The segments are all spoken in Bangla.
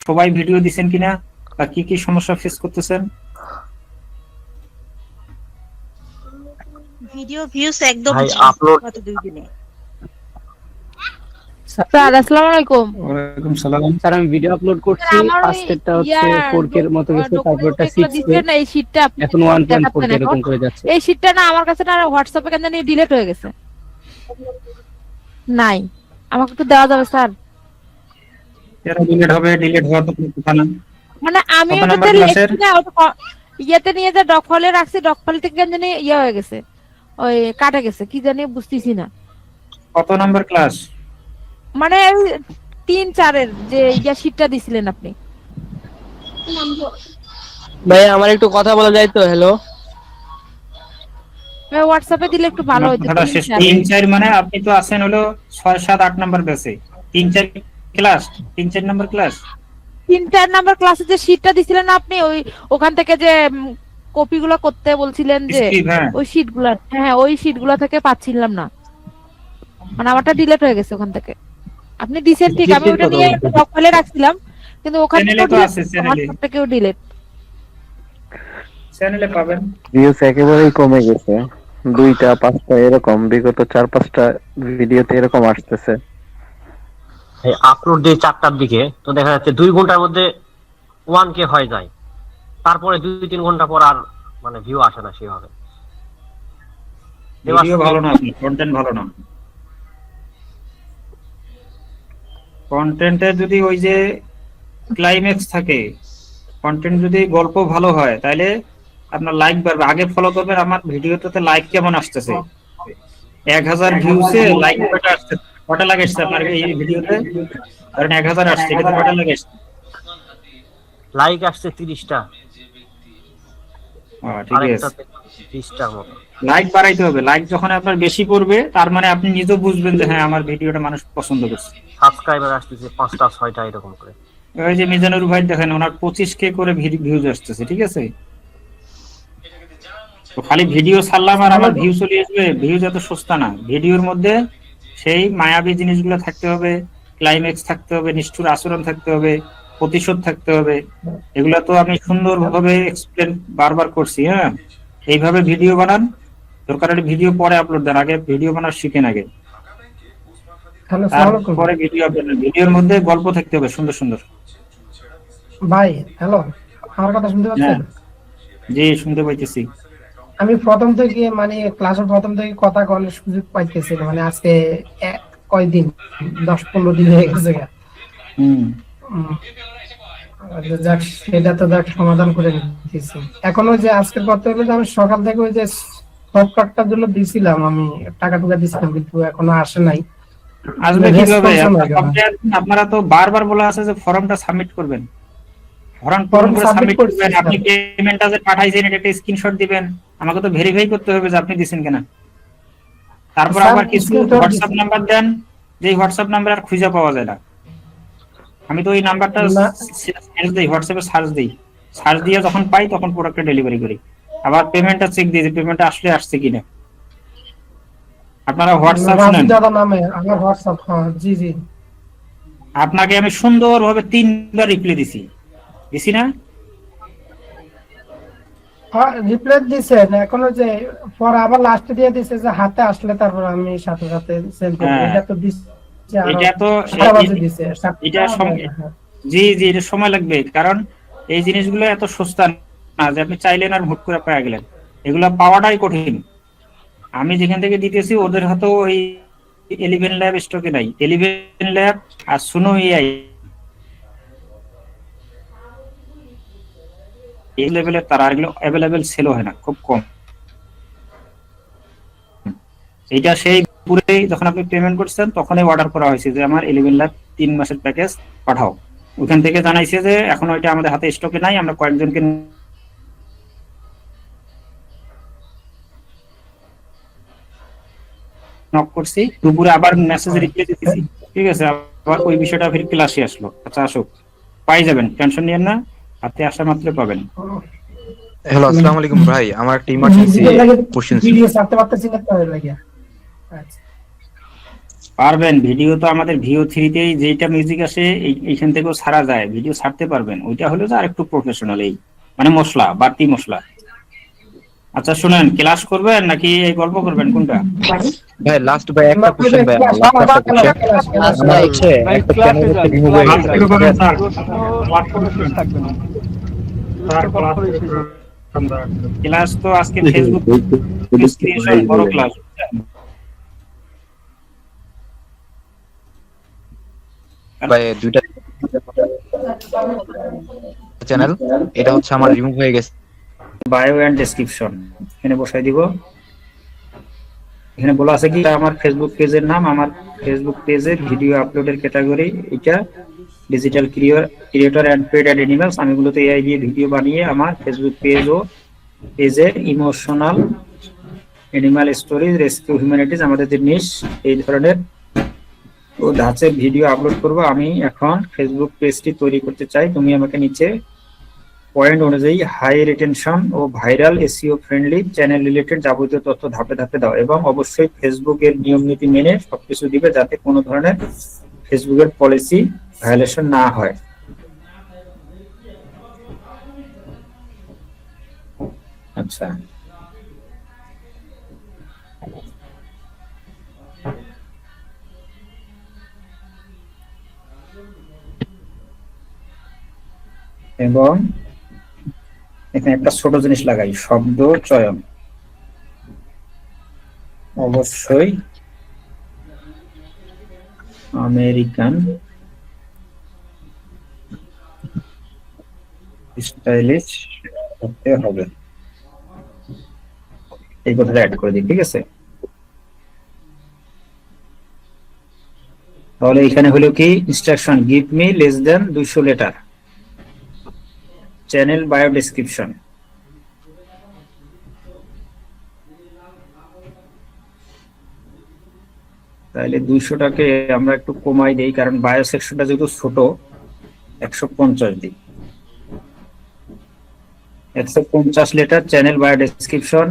সবাই ভিডিও দিচ্ছেন কিনা বা কি কি সমস্যা ফেস করতেছেন? ভিডিও ভিউজ একদম ভাই নেই আপলোড গত 2 দিনে। স্যার আসসালামু আলাইকুম। ওয়ালাইকুম সালাম। স্যার আমি ভিডিও আপলোড করছি, স্যার আমার ওই ফার্স্টেরটা হচ্ছে 4K এর মতো গেছে, তারপরটা ডকুমেন্টটা 6K, দিচ্ছেন না, এই শীটটা আপনি এখন 1.4 দেখাচ্ছেন এরকম এখন। করে যাচ্ছে। এই শীটটা না আমার কাছে না হোয়াটসঅ্যাপে কেন জানি ডিলিট হয়ে গেছে। নাই, আমাকে একটু দেওয়া যাবে স্যার? এরা ডিলিট হওয়ার তো কোনো কথা না। মানে আমি কত ওটাতে নাম্বার ক্লাসের? লিখছি না, ওটা ইয়েতে নিয়ে যা ডক ফাইলে রাখছি, ডক ফাইল থেকে কেন জানি ইয়ে হয়ে গেছে, ওই কাটা গেছে, কি জানি বুঝতেছি না। কত নাম্বার ক্লাস? মানে 3-4 এর যে ইয়া শীটটা দিছিলেন আপনি। ভাই আমার একটু কথা বলা যায় তো? হ্যালো, হোয়াটসঅ্যাপে দিলে একটু ভালো আমার হতো। কথাটা শেষ। 3-4 মানে আপনি তো আছেন হলো 6-7-8 নাম্বার ব্যাচে। 3-4 ক্লাস, 3-4 নাম্বার ক্লাস। 3-4 নাম্বার ক্লাসে যে শীটটা দিছিলেন না আপনি, ওই ওখান থেকে যে কপিগুলো করতে বলছিলেন যে ওই শীটগুলো, হ্যাঁ ওই শীটগুলো থেকে পাচ্ছিলাম না, মানে আমারটা ডিলিট হয়ে গেছে ওখান থেকে। আপনি দিছেন ঠিক, আমি ওটা নিয়ে ডক ফাইলে রাখছিলাম, কিন্তু ওখান চ্যানেলে তো আছে, থেকেও ডিলিট। চ্যানেলে পাবেন। ভিউজ একেবারেই কমে গেছে, 2টা 5টা এরকম বিগত 4-5টা ভিডিওতে এরকম আসতেছে। আপলোড দিয়ে 4টার দিকে তো দেখা যাচ্ছে 2 ঘন্টার মধ্যে 1K হয়ে যায়, তারপরে 2-3 ঘন্টা পর আর মানে ভিউ আসে না সেভাবে। ভিডিও ভালো না, আপনি কন্টেন্ট ভালো না। কন্টেন্টে যদি ওই যে ক্লাইম্যাক্স থাকে, কন্টেন্ট যদি গল্প ভালো হয় তাহলে আপনার লাইক বাড়বে। আগে ফলো করবেন আমার ভিডিওতে লাইক কেমন আসতেছে, 1000 ভিউসে লাইক কয়টা আসছে, কয়টা লাইক আসছে আপনার এই ভিডিওতে? ধরেন 1000 আসছে, এটা কয়টা লাইক আসছে? লাইক আসছে 30টা, ঠিক আছে, আরেকটাতে 20টার মতো। লাইক বাড়াইতে হবে। লাইক যখন আপনার বেশি পড়বে তার মানে আপনি নিজেও বুঝবেন যে হ্যাঁ আমার ভিডিওটা মানুষ পছন্দ করছে। সাবস্ক্রাইবার আসতেছে 5টা 6টা এরকম করে। ওই যে মিজানুর ভাই দেখেন, ওনার 25K করে ভিউজ আসতেছে, ঠিক আছে? তো খালি ভিডিও ছাড়লাম আর আমার ভিউ চলে আসবে, ভিউজ এত সস্তা না। ভিডিওর মধ্যে সেই মায়াবী জিনিসগুলো থাকতে হবে, ক্লাইম্যাক্স থাকতে হবে, নিষ্ঠুর আচরণ থাকতে হবে, প্রতিশোধ থাকতে হবে। এগুলো তো আমি সুন্দরভাবে এক্সপ্লেন বারবার করছি। হ্যাঁ, এইভাবে ভিডিও বানান, দরকার হলে ভিডিও পরে আপলোড দেন, আগে ভিডিও বানার শিখেন আগে, তারপরে ভিডিও আপলোড দেন। ভিডিওর মধ্যে গল্প থাকতে হবে সুন্দর সুন্দর। ভাই হ্যালো, আমার কথা শুনতে পাচ্ছেন? জি, শুনতে পাইতেছি। আমি প্রথম থেকে মানে ক্লাসের প্রথম থেকে কথা বলার সুযোগ পাইতেছি না, মানে আজকে কয়দিন 10-15 দিন হয়ে গেছে। যাক, সেটা তো যাক সমাধান করে নিতেছি। এখনো যে আজকের কথা হলো যে আমি সকাল থেকে ওই যে সফটওয়্যারটার জন্য দিছিলাম, আমি টাকা দিছিলাম, কিন্তু এখনো আসে নাই। আসবে কিভাবে? আপনারা তো বারবার বলা আছে যে ফর্মটা সাবমিট করবেন, ফর্ম সাবমিট করবেন। আপনি পেমেন্টটা যে পাঠাইছেন এটা একটা স্ক্রিনশট দিবেন, আমাকে তো ভেরিফাই করতে হবে যে আপনি দিবেন কিনা। তারপর আবার কিছু হোয়াটসঅ্যাপ নাম্বার দেন, যে হোয়াটসঅ্যাপ নাম্বার আর খুঁজে পাওয়া যায় না। আমি তো ওই নাম্বারটা সার্চ দেই, হোয়াটসঅ্যাপে সার্চ দেই, সার্চ দিয়ে যখন পাই তখন প্রোডাক্টটা ডেলিভারি করি। আবার পেমেন্টটা চেক দিই যে পেমেন্টটা আসছে কিনা। আপনারা হোয়াটসঅ্যাপ শুনেন, দাদা নামে আমার হোয়াটসঅ্যাপ। হ্যাঁ জি জি, আপনাকে আমি সুন্দরভাবে 3বার রিপ্লাই দিছি না? হ্যাঁ রিপ্লাই দিছেন, এখনো যে পরে আবার লাস্টে দিয়ে দিছে যে হাতে আসলে তারপর আমি সাথে সাথে সেন্ড করব। এটা তো এটা তো এটা জি জি, এটা সময় লাগবে, কারণ এই জিনিসগুলো এত সস্তা না যে আপনি চাইলেন আর হুট করে পেয়ে গেলেন। এগুলো পাওয়াটাই কঠিন। আমি যেখান থেকে দিতেছি ওদের হাতেও ওই 11 ল্যাব স্টকে নাই। 11 ল্যাব আর সুনো এআই এই লেভেলের তারা, এগুলো অ্যাভেলেবেল সেলও হয় না, খুব কম। এইটা সেই পুরে যখন আপনি পেমেন্ট করছেন তখনই অর্ডার করা হয়েছে যে আমার 11 ল্যাব 3 মাসের প্যাকেজ পাঠাও। ওখান থেকে জানাইছে যে এখন ওইটা আমাদের হাতে স্টকে নাই, আমরা কয়েকজনকে নক করছি, দুপুরে আবার মেসেজ রিপ্লাই দিতেছি, ঠিক আছে? আবার ওই বিষয়টা ফির ক্লাসে আসলো। আচ্ছা আসুক, পাই যাবেন, টেনশন নিয়েন না, হাতে আসা মাত্র পাবেন। হ্যালো, আসসালামু আলাইকুম ভাই, আমার একটা ইমার্জেন্সি কোশ্চেন ছিল। ভিডিও ছাড়তে পারতেছি না তো লাগে। আচ্ছা পারবেন, ভিডিও তো আমাদের ভিও 3-তেই যেটা মিউজিক আসে এইখান থেকেও ছাড়া যায়, ভিডিও ছাড়তে পারবেন। ওইটা হলো যে আরেকটু প্রফেশনাল, এই মানে মশলা, বাড়তি মশলা। আচ্ছা শুনেন, ক্লাস করবেন নাকি এই গল্প করবেন, কোনটা? ভাই লাস্ট ভাই একটা কোশ্চেন ভাই, আমার লাস্ট একটা কোশ্চেন। আমার হচ্ছে একটা চ্যানেল হচ্ছে রিমুভ হয়ে গেছে ভাই, ঠিক আছে? ক্লাস তো আজকে ফেসবুক ক্রিয়েশন বড় ক্লাস। ভাই দুইটা চ্যানেল, এটা হচ্ছে আমার রিমুভ হয়ে গেছে। বায়ো এন্ড ডেসক্রিপশন এখানে বসাই দিব। এখানে বলা আছে কি আমার ফেসবুক পেজের নাম, আমার ফেসবুক পেজে ভিডিও আপলোডের ক্যাটাগরি এটা digital creator and pet animals. আমি মূলত এআই দিয়ে ভিডিও বানিয়ে আমার ফেসবুক পেজ ও পেজের emotional animal stories rescue humanities আমাদের যে নিশ এই ধরনের ও ধাঁচের ভিডিও আপলোড করব। আমি এখন ফেসবুক পেজটি তৈরি করতে চাই। তুমি আমাকে নিচে পয়েন্ট অনুযায়ী হাই রিটেনশন ও viral SEO friendly channel related যাবতীয় তথ্য ধাপে ধাপে দাও, এবং অবশ্যই ফেসবুকের নিয়ম নীতি মেনে সবকিছু দিবে যাতে কোনো ধরনের ফেসবুকের পলিসি ভায়োলেশন না হয়। আচ্ছা, এবং এখানে একটা ছোট জিনিস লাগাই, শব্দ চয়ন অবশ্যই আমেরিকান স্টাইলিশ হতে হবে, এই কথাটা অ্যাড করে দিই, ঠিক আছে? তাহলে এখানে হলো কি instruction, give me less than 200 letter, channel bio description. তাহলে 200টাকে আমরা একটু কমাই দেই, কারণ বায়ো সেকশনটা যেহেতু ছোট, 150 দিই। 150 letter channel bio description.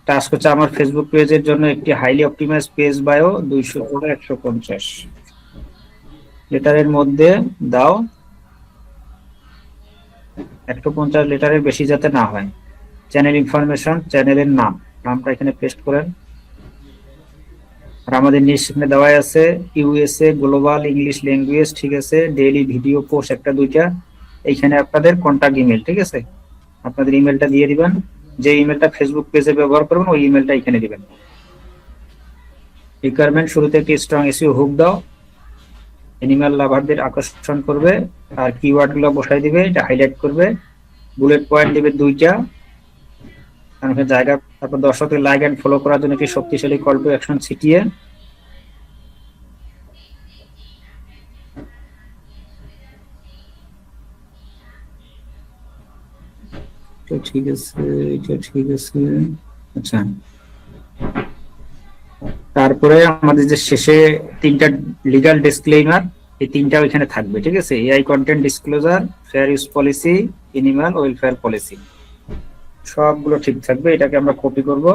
Task হচ্ছে আমার ফেসবুক পেজের জন্য একটি হাইলি অপটিমাইজ পেজ বায়ো 200 করে 150 লেটারের মধ্যে দাও। 150 লেটারের বেশি যাতে না হয়। চ্যানেল ইনফরমেশন, চ্যানেলের নামটা এখানে পেস্ট করেন। আর আমাদের নিশ এখানে দেওয়া আছে ইউএসএ গ্লোবাল ইংলিশ ল্যাঙ্গুয়েজ, ঠিক আছে? ডেইলি ভিডিও পোস্ট একটা দুইটা। এইখানে আপনাদের কন্টাক্ট ইমেল, ঠিক আছে? আপনাদের ইমেলটা দিয়ে দিবেন, যে ইমেলটা ফেসবুক পেজে ব্যবহার করবেন ওই ইমেলটা এখানে দিবেন। রিকোয়ারমেন্ট, শুরুতে একটি স্ট্রং এসইও হুক দাও, অ্যানিমাল লাভারদের আকর্ষণ করবে, আর কিওয়ার্ড গুলো বসাই দিবে, এটা হাইলাইট করবে, বুলেট পয়েন্ট দিবে 2টা, কারণ জায়গা। তারপর দর্শকদের লাইক এন্ড ফলো করার জন্য একটি শক্তিশালী কল টু অ্যাকশন ছিটিয়ে ঠিক আছে, এটা ঠিক আছে। আচ্ছা, তারপরে আমাদের যে শেষে 3টা লিগ্যাল ডিসক্লেইমার, এই 3টাও এখানে থাকবে, ঠিক আছে? AI content disclosure, fair use policy, animal welfare policy, সবগুলো ঠিক থাকবে। এটাকে আমরা কপি করব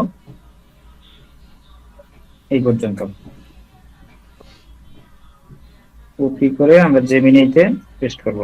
এই পর্যন্ত। কপি করে আমরা জেমিনিতে পেস্ট করব।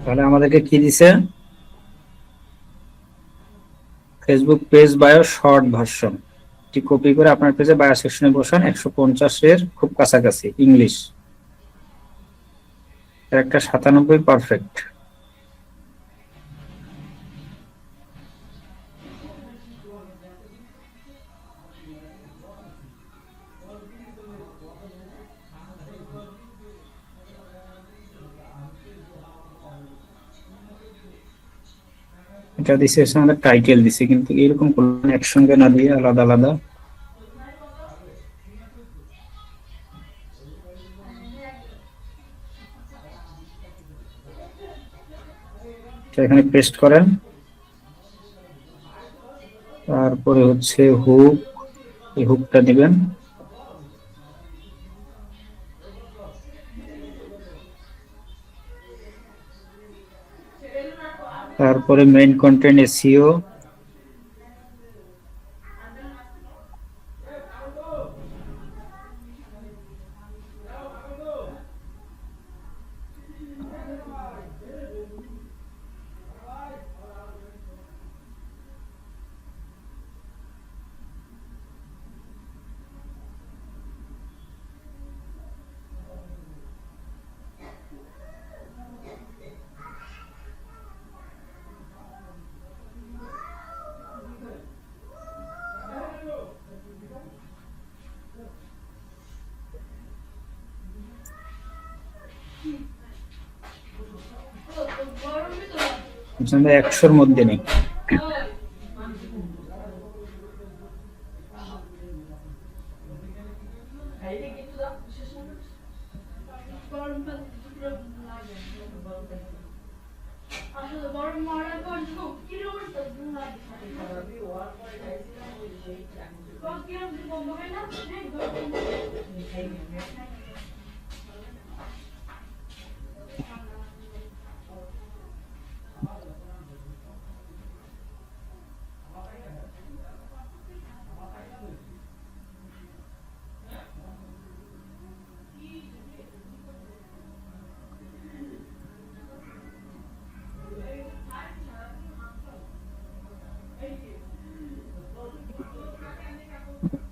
তাহলে আমাদেরকে কি দিছে? Facebook page bio short version, এটি কপি করে আপনার পেজে বায়ো সেকশনে বসান। 150-এর খুব কাছাকাছি ইংলিশ, একটা 97 পারফেক্ট। এটা দিছে হচ্ছে আমাদের টাইটেল দিছে, কিন্তু এরকম করলেন একসঙ্গে না দিয়ে আলাদা আলাদা। এখানে পেস্ট করেন, তারপরে হচ্ছে হুক, এই হুকটা দিবেন। তারপরে মেইন কন্টেন্ট এসইও, আমরা 100-র মধ্যে নেই।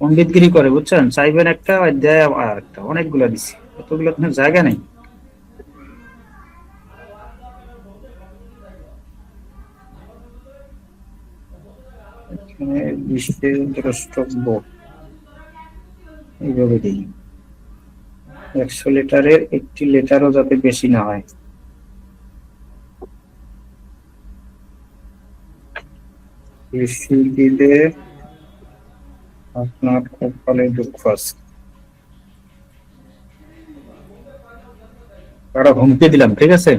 পণ্ডিতগিরি করে, বুঝছেন? চাইবেন একটা দেয় আর একটা, অনেকগুলো দিছি, এতগুলো তো জায়গা নেই। এখানে বিশ্বের দ্রষ্টব্য এইভাবে দিই। 100 লেটারের একটি লেটারও যাতে বেশি না হয়। বেশি দিলে আপনার কপালে দুঃখ আছে। তারা হুমকি দিলাম, ঠিক আছে?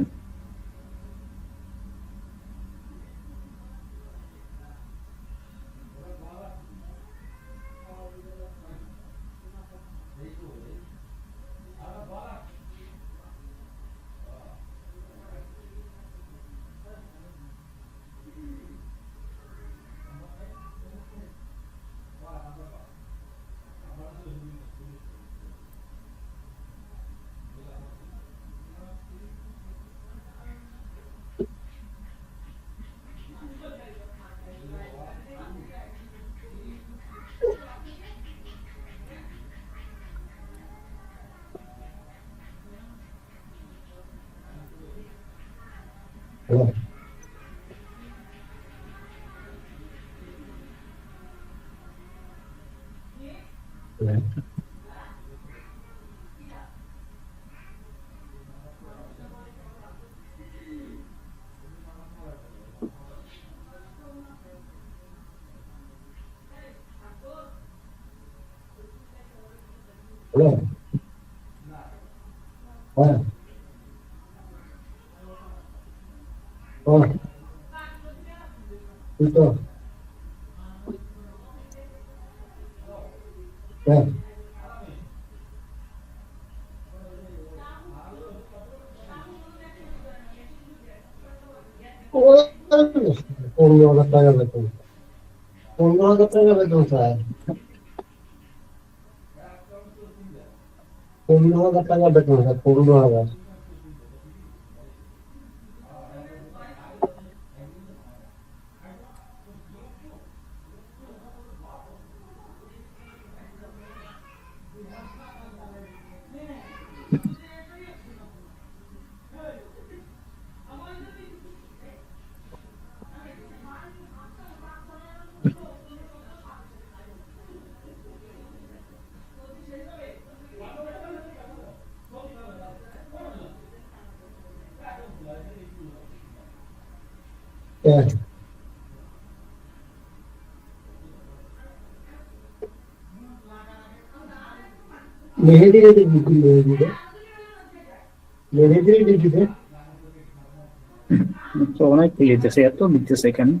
তো অনেক লিখতেছে, এত লিখতেছে এখানে।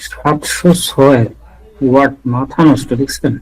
সাতশো ছয় ওয়াট, মাথা নষ্ট, দেখছেন?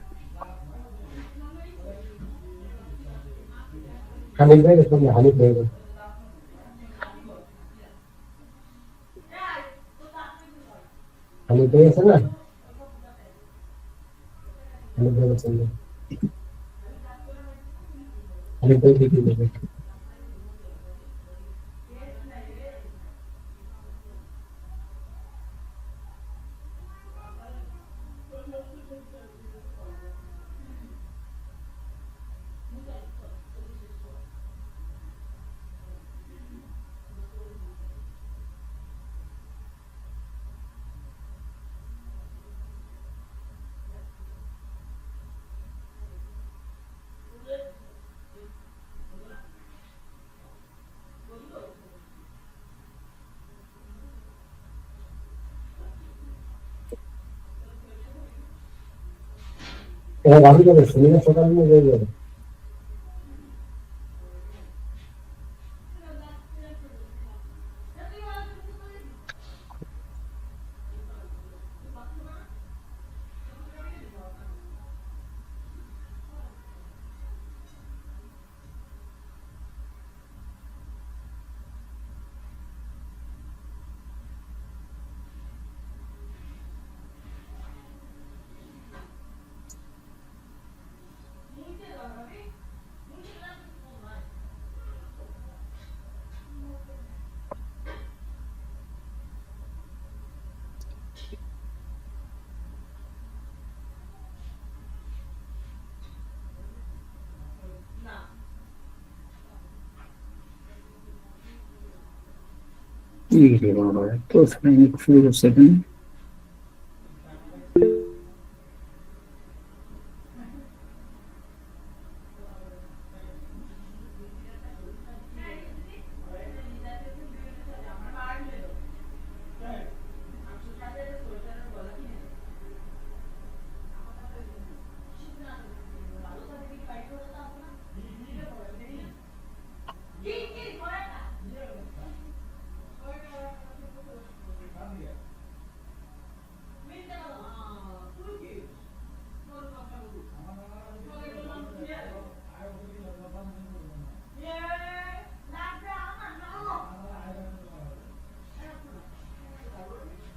তো শুরু করছে এখানে।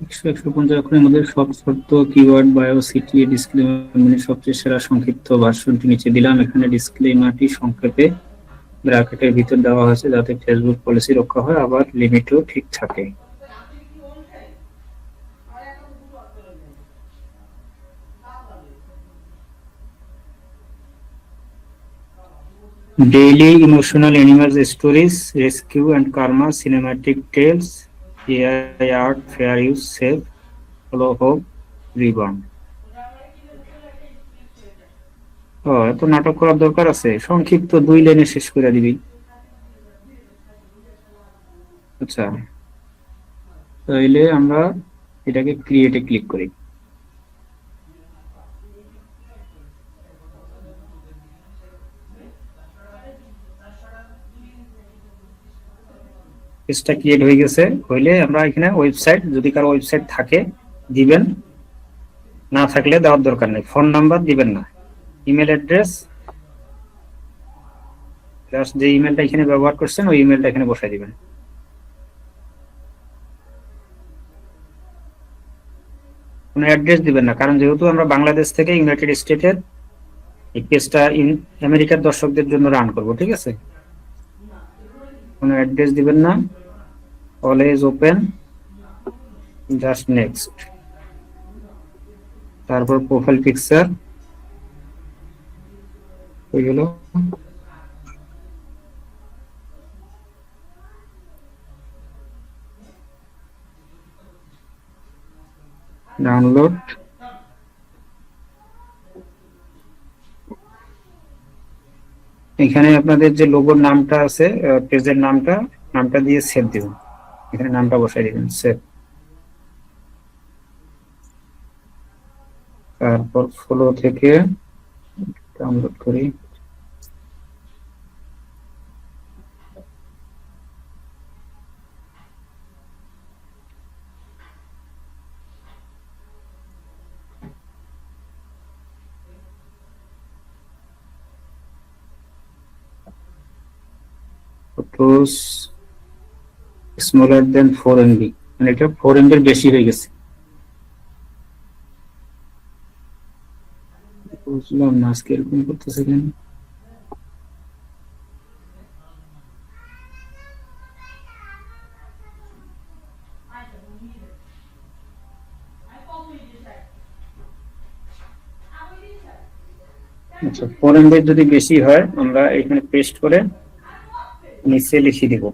একশো 150 অক্ষরের মধ্যে সব শর্ত, কিওয়ার্ড, বায়ো, সিটি, ডিসক্লেমার সবচেয়ে সেরা সংক্ষিপ্ত ভার্সনটি নিচে দিলাম। এখানে ডিসক্লেমারটি সংক্ষেপে ব্র্যাকেটের ভিতর দেওয়া হয়েছে যাতে ফেসবুক পলিসি রক্ষা হয়, আবার লিমিটও ঠিক থাকে। Daily emotional animals stories, rescue and karma, cinematic tales, AI art, fair use, safe, follow hope, rebound. এত নাটক করার দরকার আছে? সংক্ষিপ্ত 2 লাইনে শেষ করে দিবি। আচ্ছা, তাইলে আমরা এটাকে ক্রিয়েটে ক্লিক করি। পেজটা ক্রিয়েট হয়ে গেছে। হইলে আমরা এখানে ওয়েবসাইট, যদি কারো ওয়েবসাইট থাকে দিবেন, না থাকলে দেওয়ার দরকার নেই। ফোন নাম্বার দিবেন না, ইমেল অ্যাড্রেস, জাস্ট যে ইমেলটা এখানে ব্যবহার করছেন ওই ইমেলটা এখানে বসাই দিবেন। কোনো অ্যাড্রেস দিবেন না, কারণ যেহেতু আমরা বাংলাদেশ থেকে ইউনাইটেড স্টেটের এই পেজটা আমেরিকার দর্শকদের জন্য রান করব, ঠিক আছে? কোনো অ্যাড্রেস দিবেন না, অলওয়েজ ওপেন, জাস্ট নেক্সট। তারপর প্রোফাইল পিকচার হয়ে গেল। ডাউনলোড, এখানে আপনাদের যে লোগোর নামটা আছে, পেজের নামটা দিয়ে সেভ দিবেন, এখানে নামটা বসাই দিবেন সেভ। তারপর ফলো থেকে ডাউনলোড করি, ফটোস স্মলার দেন 4 MB, মানে এটা 4 MB এর বেশি হয়ে গেছে। বুঝলাম না আজকে এরকম করতেছে কেন। আচ্ছা, 4 MB যদি বেশি হয় আমরা এখানে পেস্ট করে নিচে লিখে দিব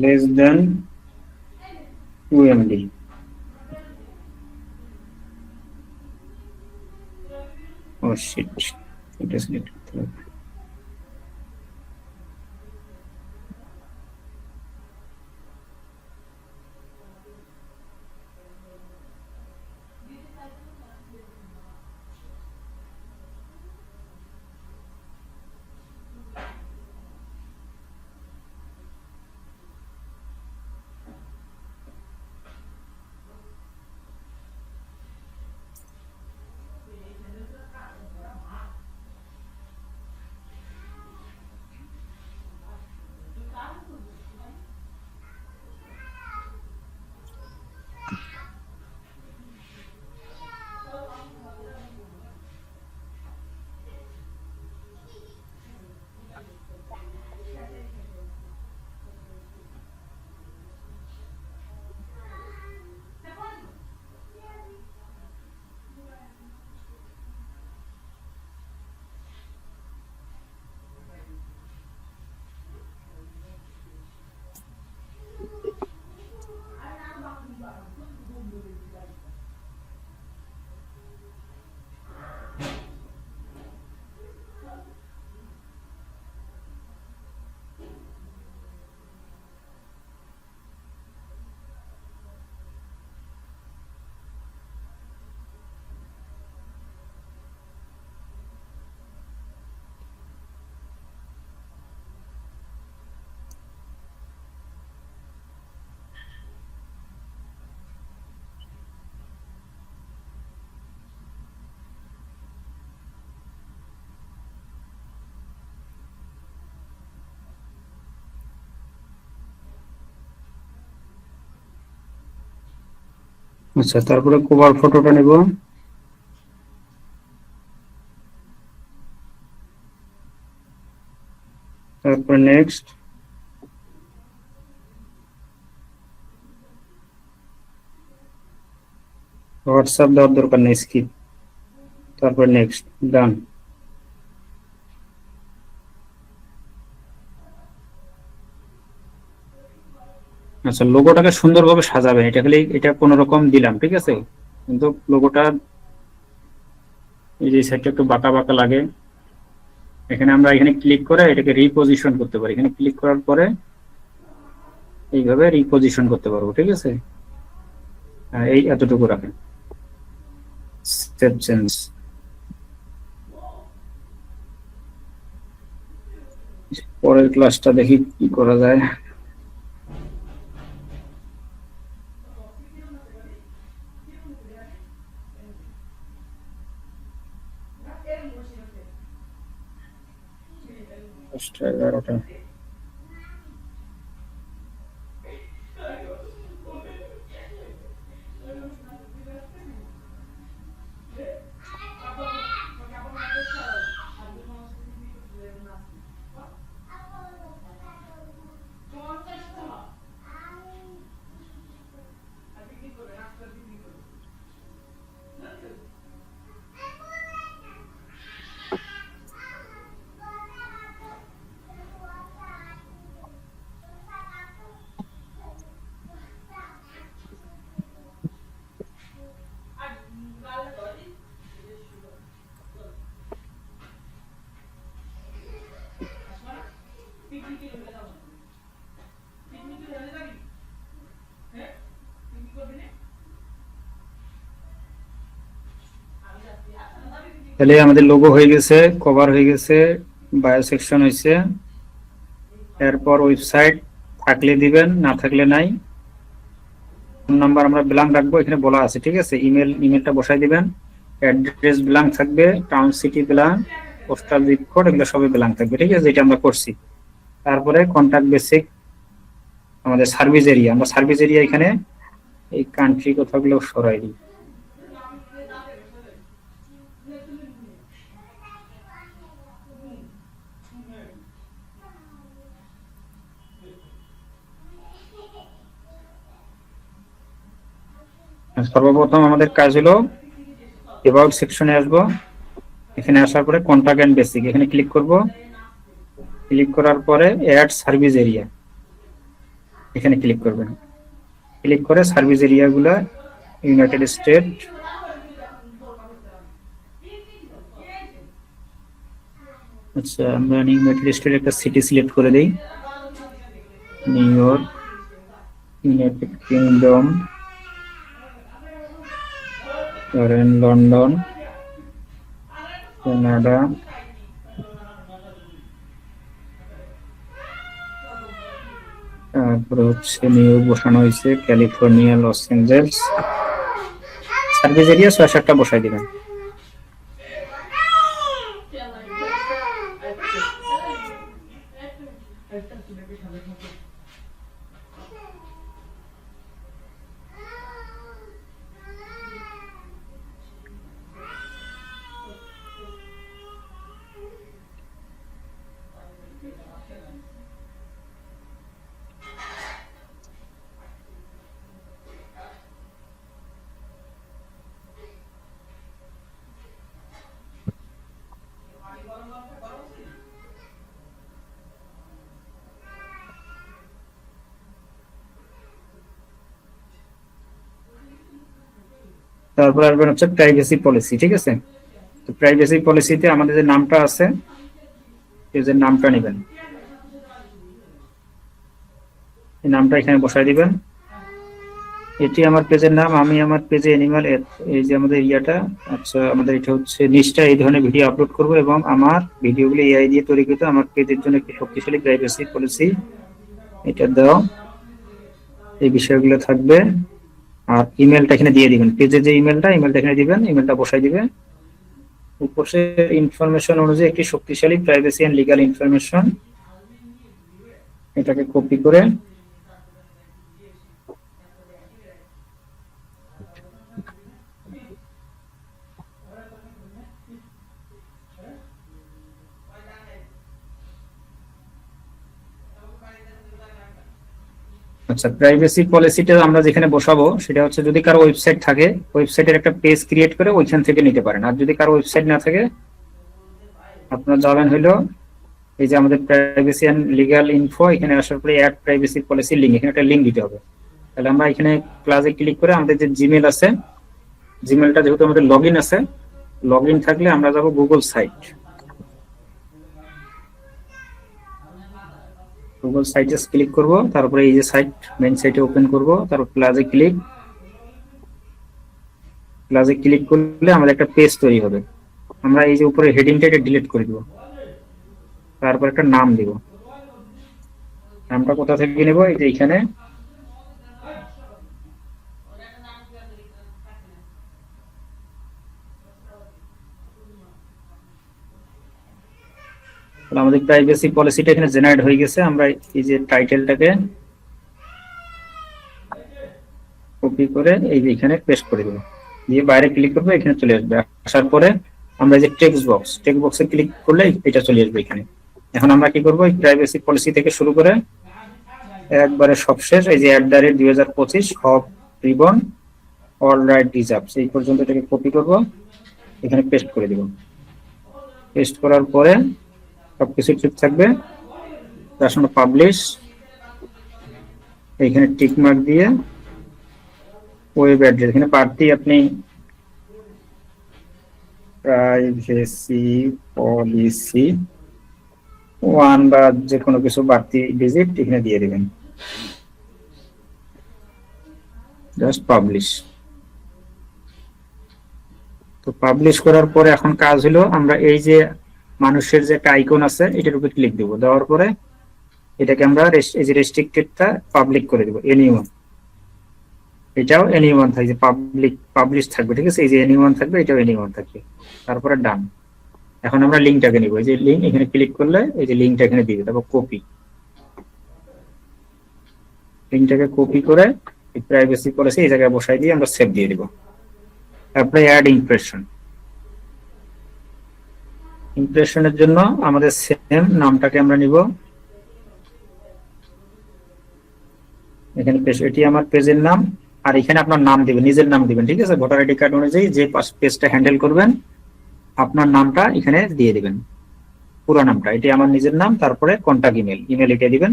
less than 2 MB। Oh shit, it is not. আচ্ছা, তারপরে কভার ফটোটা নেব, তারপর নেক্সট, হোয়াটসঅ্যাপ দেওয়ার দরকার নেই, স্কিপ, তারপর নেক্সট, ডান। আচ্ছা, লোগোটাকে সুন্দরভাবে সাজাবেন, এটা খালি এটা কোন রকম দিলাম, ঠিক আছে, কিন্তু লোগোটা এই যে সাইডটা একটু বাঁকা বাঁকা লাগে, এখানে আমরা এখানে ক্লিক করে এটাকে রিপোজিশন করতে পারি, এখানে ক্লিক করার পরে এইভাবে রিপোজিশন করতে পারবো, ঠিক আছে। এই এতটুকু রাখেন, সেভ চেঞ্জ। পরের ক্লাসটা দেখি কি করা যায়। দশটা 11টা। তাহলে আমাদের লোগো হয়ে গেছে, কভার হয়ে গেছে, বায়ো সেকশন হয়েছে, এরপর ওয়েবসাইট থাকলে দিবেন, না থাকলে নাই। ফোন নাম্বার আমরা ব্ল্যাঙ্ক রাখবো, এখানে বলা আছে, ঠিক আছে। ইমেলটা বসাই দিবেন, অ্যাড্রেস ব্ল্যাঙ্ক থাকবে, town city blank, postal zip code এগুলো সবই ব্ল্যাঙ্ক থাকবে, ঠিক আছে, যেটা আমরা করছি। তারপরে কন্টাক্ট বেসিক, আমাদের সার্ভিস এরিয়া, আমরা সার্ভিস এরিয়া এখানে এই কান্ট্রি কথাগুলো সরাই দিই। সর্বপ্রথম আমাদের কাজ হলো অ্যাবাউট সেকশনে আসবো, এখানে আসার পরে কন্টাক্ট এন্ড বেসিক এখানে ক্লিক করব। ক্লিক করার পরে অ্যাড সার্ভিস এরিয়া এখানে ক্লিক করবেন। ক্লিক করে সার্ভিস এরিয়াগুলো ইউনাইটেড স্টেট, আচ্ছা আমরা ইউনাইটেড স্টেট একটা সিটি সিলেক্ট করে দেই, নিউ ইয়র্ক, ইউনাইটেড কিংডম, ধরেন লন্ডন, কানাডা, তারপরে হচ্ছে নিউ ইয়র্ক বসানো হয়েছে, California, Los Angeles, service area ৬-৭টা বসাই দিবেন। তারপর আসবেন হচ্ছে প্রাইভেসি পলিসি, ঠিক আছে। তো প্রাইভেসি পলিসিতে আমাদের যে নামটা আছে, পেজের নামটা নেবেন, এই নামটা এখানে বসাই দিবেন। এটি আমার পেজের নাম, আমি আমার পেজে অ্যানিমাল, এই যে আমাদের ইয়াটা, আচ্ছা আমাদের এটা হচ্ছে নিচটা, এই ধরনের ভিডিও আপলোড করব এবং আমার ভিডিওগুলো এআই দিয়ে তৈরিকৃত, আমার পেজের জন্য একটি শক্তিশালী প্রাইভেসি পলিসি, এটা দাও, এই বিষয়গুলো থাকবে। আর ইমেলটা এখানে দিয়ে দিবেন, পেজে যে ইমেলটা এখানে দিবেন, ইমেলটা বসাই দিবেন। উপরে ইনফরমেশন অনুযায়ী একটি শক্তিশালী প্রাইভেসি এন্ড লিগ্যাল ইনফরমেশন, এটাকে কপি করে আচ্ছা প্রাইভেসি পলিসিটা আমরা যেখানে বসাবো সেটা হচ্ছে, যদি কারো ওয়েবসাইট থাকে, ওয়েবসাইটের একটা পেজ ক্রিয়েট করে ওইখান থেকে নিতে পারেন। আর যদি কারো ওয়েবসাইট না থাকে, আপনারা যাবেন হলো এই যে আমাদের প্রাইভেসি এন্ড লিগ্যাল ইনফো, এখানে আসার পরে অ্যাড প্রাইভেসি পলিসি লিংক, এখানে একটা লিংক দিতে হবে। তাহলে আমরা এখানে ক্লাসে ক্লিক করে আমাদের যে জিমেল আছে, জিমেলটা যেহেতু আমাদের লগইন আছে, লগইন থাকলে আমরা যাব গুগল সাইট, গুগল সাইটে ক্লিক করব, তারপরে এই যে সাইট মেইন সাইটে ওপেন করব, তারপর প্লাসে ক্লিক করলে আমাদের একটা পেজ তৈরি হবে। আমরা এই যে উপরে হেডিংটা এটা ডিলিট করে দিব, তারপর একটা নাম দিব। নামটা কোথা থেকে নেব, এই যে এখানে আমাদের প্রাইভেসি পলিসিটা এখানে জেনারেট হয়ে গেছে। আমরা এই যে টাইটেলটাকে কপি করে এই যে এখানে পেস্ট করে দেব, দিয়ে বাইরে ক্লিক করবো, এখানে চলে আসবে। আসার পরে আমরা যে টেক্সট বক্সে ক্লিক করলে এটা চলে আসবে এখানে। এখন আমরা কি করব, এই প্রাইভেসি পলিসি থেকে শুরু করে একবারে সবশেষ এই যে @2025 হব রিবন অল রাইট ডিজার্ভস, এই পর্যন্ত এটাকে কপি করব, এখানে পেস্ট করে দেব। পেস্ট করার পরে সবকিছু ঠিক থাকবে। তার পাবলিশ, এইখানে টিক মার্ক দিয়ে ওয়েব অ্যাড্রেস, এখানে প্রার্থী আপনি প্রাইভেসি পলিসি 1 বা যে কোনো কিছু বাড়তি ডিজিট এখানে দিয়ে দিবেন, জাস্ট পাবলিশ। তো তো পাবলিশ করার পরে এখন কাজ হলো আমরা এই যে মানুষের যে একটা আইকন আছে এটার উপর ক্লিক দেবো, দেওয়ার পরে এটাকে আমরা এই যে রেস্ট্রিক্টেডটা পাবলিক করে দেবো, এনিওয়ান। এটাও এনিওয়ান থাকবে, পাবলিশ থাকবে, ঠিক আছে? এই যে এনিওয়ান থাকবে, এটাও এনিওয়ান থাকবে। তারপরে ডান। এখন আমরা লিঙ্কটাকে নিব, এই যে লিঙ্ক, এখানে ক্লিক করলে এই যে লিঙ্কটা এখানে দিবে, তারপর কপি, লিঙ্কটাকে কপি করে প্রাইভেসি পলিসি এই জায়গায় বসাই দিয়ে আমরা সেভ দিয়ে দিব। তারপরে অ্যাড ইমপ্রেশন। ইমপ্রেশনের জন্য আমাদের সেম নামটাকে আমরা নিব, এখানে এটি আমার পেজের নাম, আর এখানে আপনার নাম দিবেন, নিজের নাম দিবেন, ঠিক আছে? ভোটার আইডি কার্ড অনুযায়ী যে পেজটা হ্যান্ডেল করবেন আপনার নামটা এখানে দিয়ে দিবেন, পুরো নামটা। এটি আমার নিজের নাম, তারপরে কন্টাক্ট ইমেল এটা দিবেন।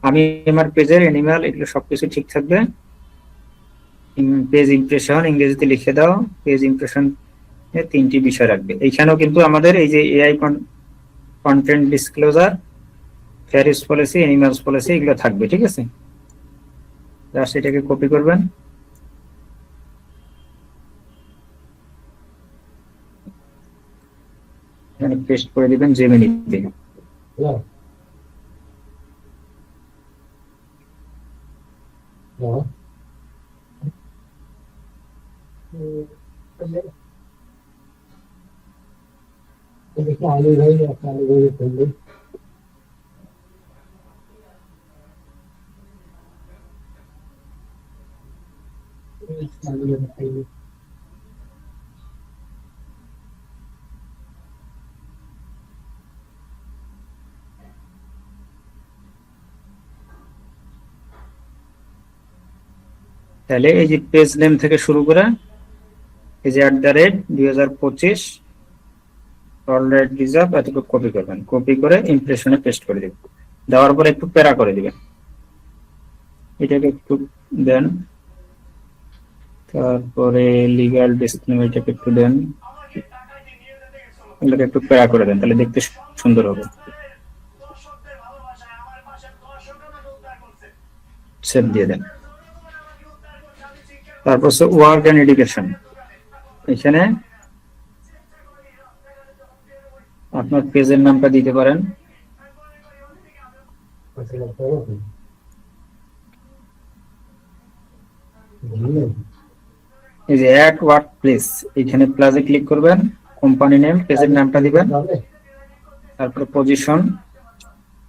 আমি আমার পেজের অ্যানিমাল এগুলো সবকিছু ঠিক থাকবে। পেজ ইমপ্রেশন ইংরেজিতে লিখে দাও, পেজ ইমপ্রেশন এ 3টি বিষয় রাখবে। এইখানেও কিন্তু আমাদের এই যে AI content disclosure, fair use policy, animals policy এগুলো থাকবে, ঠিক আছে? জাস্ট এটাকে কপি করবেন, এখানে পেস্ট করে দিবেন জেমিনিতে। তাহলে এই যে পেজ নেম থেকে শুরু করে এই যে @2025 অলরাইট রিজার্ভ এতটুকু কপি করবেন, কপি করে ইমপ্রেশনে পেস্ট করে দিবেন। দেওয়ার পরে একটু প্যারা করে দিবেন, এটাকে একটু দেন, তারপরে লিগ্যাল ডিসক্লেমার এটাকে একটু দেন, এগুলোকে একটু প্যারা করে দেন, তাহলে দেখতে সুন্দর হবে। সেভ দিয়ে দেন। তারপর হচ্ছে ওয়ার্ক এন্ড এডুকেশন, এখানে আপনার পেজের নামটা দিতে পারেন। এই যে অ্যাট ওয়ার্ক প্লেস, এখানে প্লাসে ক্লিক করবেন, কোম্পানি নেম, পেজের নামটা দিবেন, তারপরে পজিশন,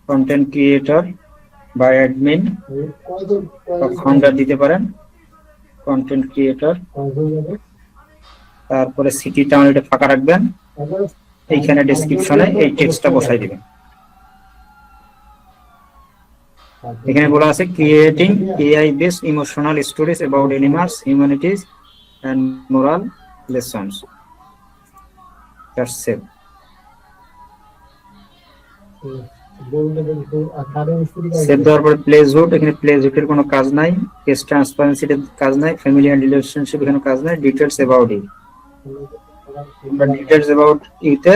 কন্টেন্ট ক্রিয়েটর বা অ্যাডমিন বা ফাউন্ডার দিতে পারেন, কন্টেন্ট ক্রিয়েটর। তারপরে সিটি টাউন এটা ফাঁকা রাখবেন, এইখানে ডেসক্রিপশনে এই টেক্সটটা বসাই দিবেন। এখানে বলা আছে creating AI based emotional stories about animals, humanities and moral lessons. That's save. Save দেওয়ার পরে প্লেস হুড, এখানে প্লেস হুডের কোনো কাজ নাই, কেস ট্রান্সপারেন্সির কাজ নাই, ফ্যামিলি এন্ড রিলেশনশিপ এখানে কাজ নাই, ডিটেইলস অ্যাবাউট ইউ। আমরা ডিটেইলস অ্যাবাউট ইউতে